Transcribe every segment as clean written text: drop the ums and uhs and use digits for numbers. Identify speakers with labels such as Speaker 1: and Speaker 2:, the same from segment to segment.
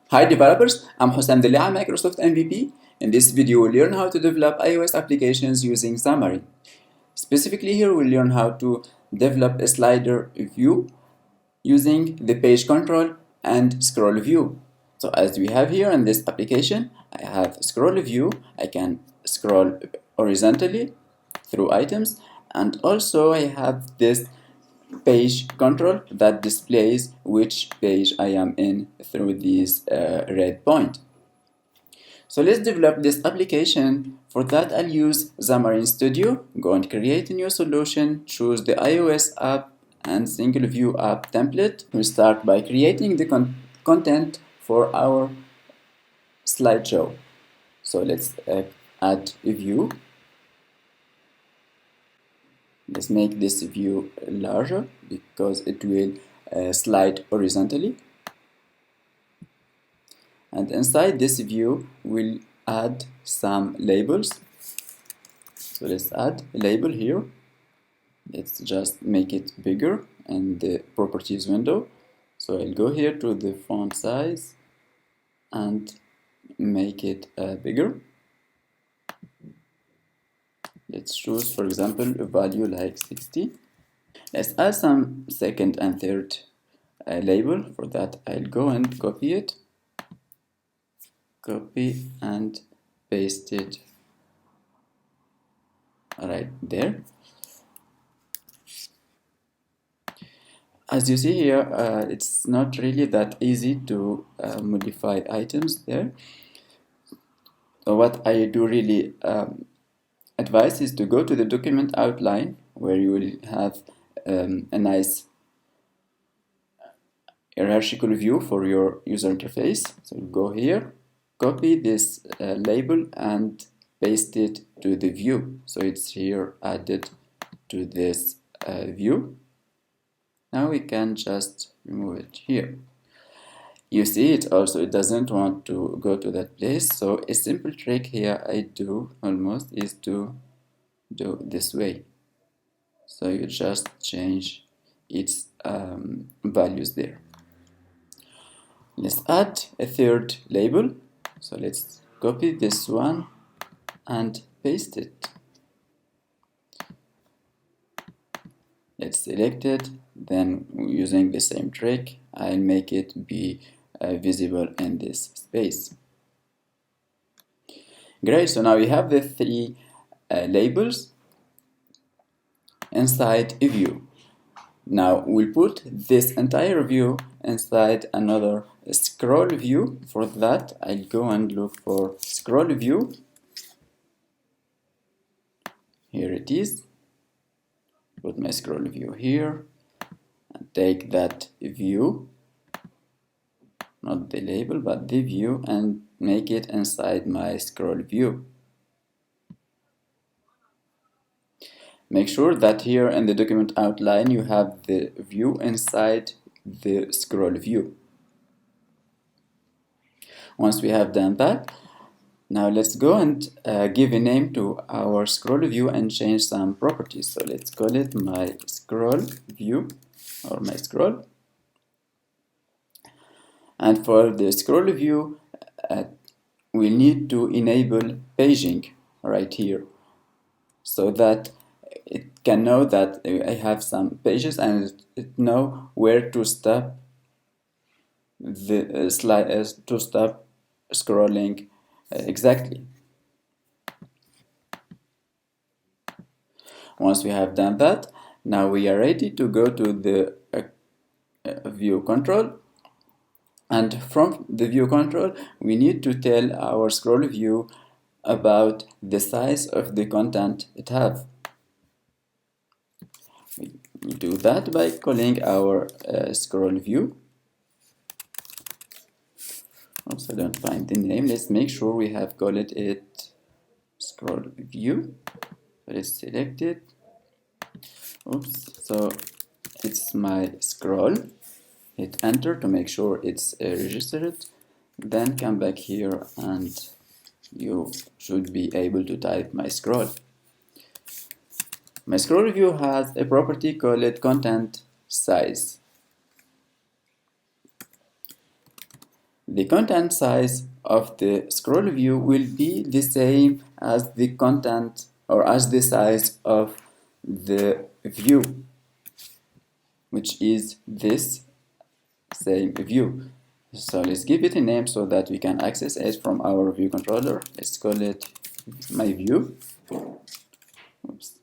Speaker 1: Hi developers, I'm Hosam Delia, Microsoft MVP. In this video, we'll learn how to develop iOS applications using Xamarin. Specifically here, we'll learn how to develop a slider view using the page control and scroll view. So as we have here in this application, I have scroll view. I can scroll horizontally through items, and also I have this page control that displays which page I am in through this red point. So let's develop this application. For that, I'll use Xamarin Studio. Go and create a new solution, choose the iOS app and single view app template. We start by creating the content for our slideshow. So let's add a view. Let's make this view larger because it will slide horizontally. And inside this view, we'll add some labels. So let's add a label here. Let's just make it bigger in the properties window. So I'll go here to the font size and make it bigger. Let's choose, for example, a value like 60. Let's add some second and third label. For that, I'll go and copy it. Copy and paste it right there. As you see here, it's not really that easy to modify items there. So what I do really advise is to go to the document outline, where you will have a nice hierarchical view for your user interface. So go here, copy this label and paste it to the view. So it's here added to this view. Now we can just remove it here. You see it doesn't want to go to that place. So a simple trick here I do almost is to do this way. So you just change its values there. Let's add a third label. So let's copy this one and paste it. Let's select it. Then using the same trick, I'll make it be visible in this space. Great, so now we have the three labels inside a view. Now we'll put this entire view inside another scroll view. For that, I'll go and look for scroll view. Here it is. Put my scroll view here and take that view, not the label but the view, and make it inside my scroll view. Make sure that here in the document outline you have the view inside the scroll view. Once we have done that, now let's go and give a name to our scroll view and change some properties. So let's call it my scroll view or my scroll. And for the scroll view, we need to enable paging right here so that it can know that I have some pages and it know where to stop the slide to stop scrolling exactly. Once we have done that, now we are ready to go to the view control. And from the view control, we need to tell our scroll view about the size of the content it have. We do that by calling our scroll view. Oops, I don't find the name. Let's make sure we have called it scroll view. Let's select it. Oops, so it's my scroll. Hit enter to make sure it's registered. Then come back here and you should be able to type my scroll. My scroll view has a property called content size. the content size of the scroll view will be the same as the content or as the size of the view, which is this same view. So let's give it a name so that we can access it from our view controller. Let's call it my view. Oops.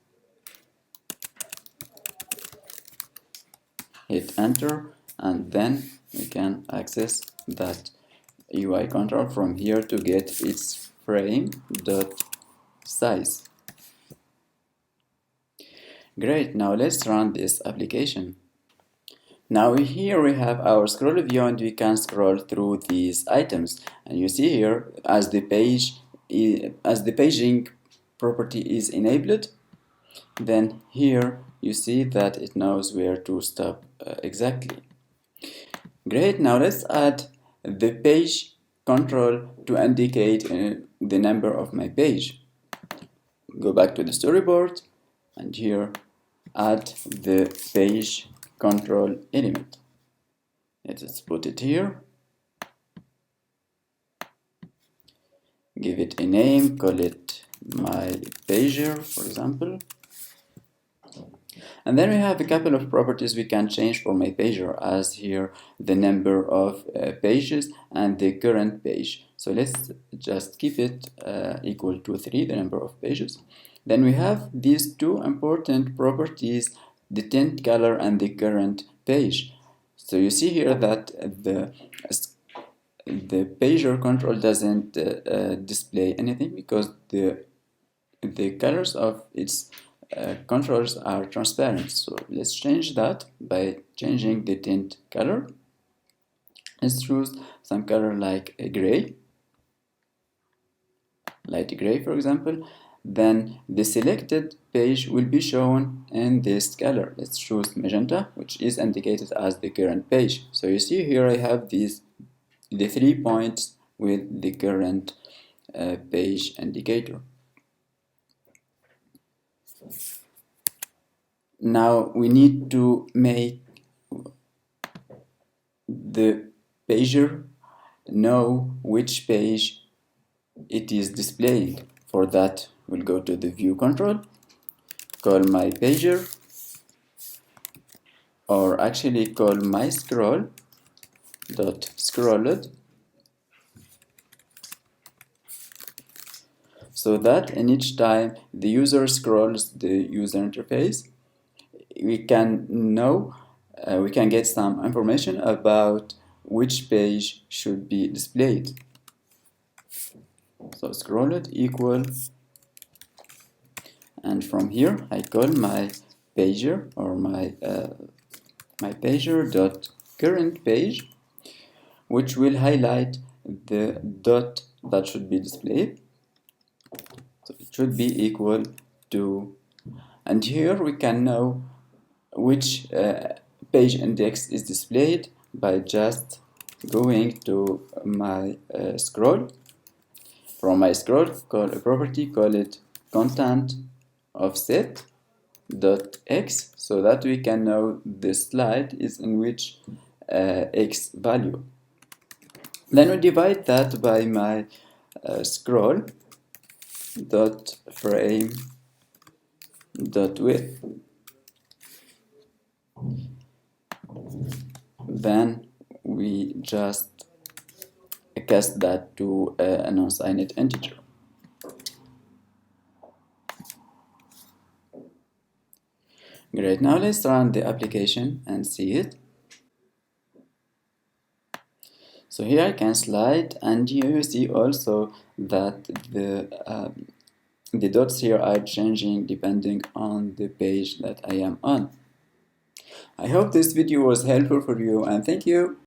Speaker 1: Hit enter, and then we can access that UI control from here to get its frame dot size. Great, now let's run this application. Now here we have our scroll view and we can scroll through these items, and you see here as the paging property is enabled, then here you see that it knows where to stop exactly. Great, now let's add the page control to indicate the number of my page. Go back to the storyboard and here add the page control element. Let's put it here. Give it a name, call it my pager, for example. And then we have a couple of properties we can change for my pager, as here the number of pages and the current page. So let's just keep it equal to 3, the number of pages. Then we have these two important properties, the tint color and the current page. So you see here that the pager control doesn't display anything because the colors of its controls are transparent. So let's change that by changing the tint color. Let's choose some color like a gray, light gray for example. Then the selected page will be shown in this color. Let's choose magenta, which is indicated as the current page. So you see here I have the 3 points with the current page indicator. Now we need to make the pager know which page it is displaying. For that, we'll go to the view control, call my pager, or actually call my scroll dot scrolled, so that in each time the user scrolls the user interface, we can know, we can get some information about which page should be displayed. So scrolled equal, and from here I call my pager or my pager dot current page, which will highlight the dot that should be displayed. So it should be equal to, and here we can know which page index is displayed by just going to my scroll. From my scroll, call a property, call it content offset dot x, so that we can know the slide is in which x value. Then we divide that by my scroll dot frame dot width. Then we just cast that to an unsigned integer. Great, now let's run the application and see it. So here I can slide, and you see also that the dots here are changing depending on the page that I am on. I hope this video was helpful for you, and thank you.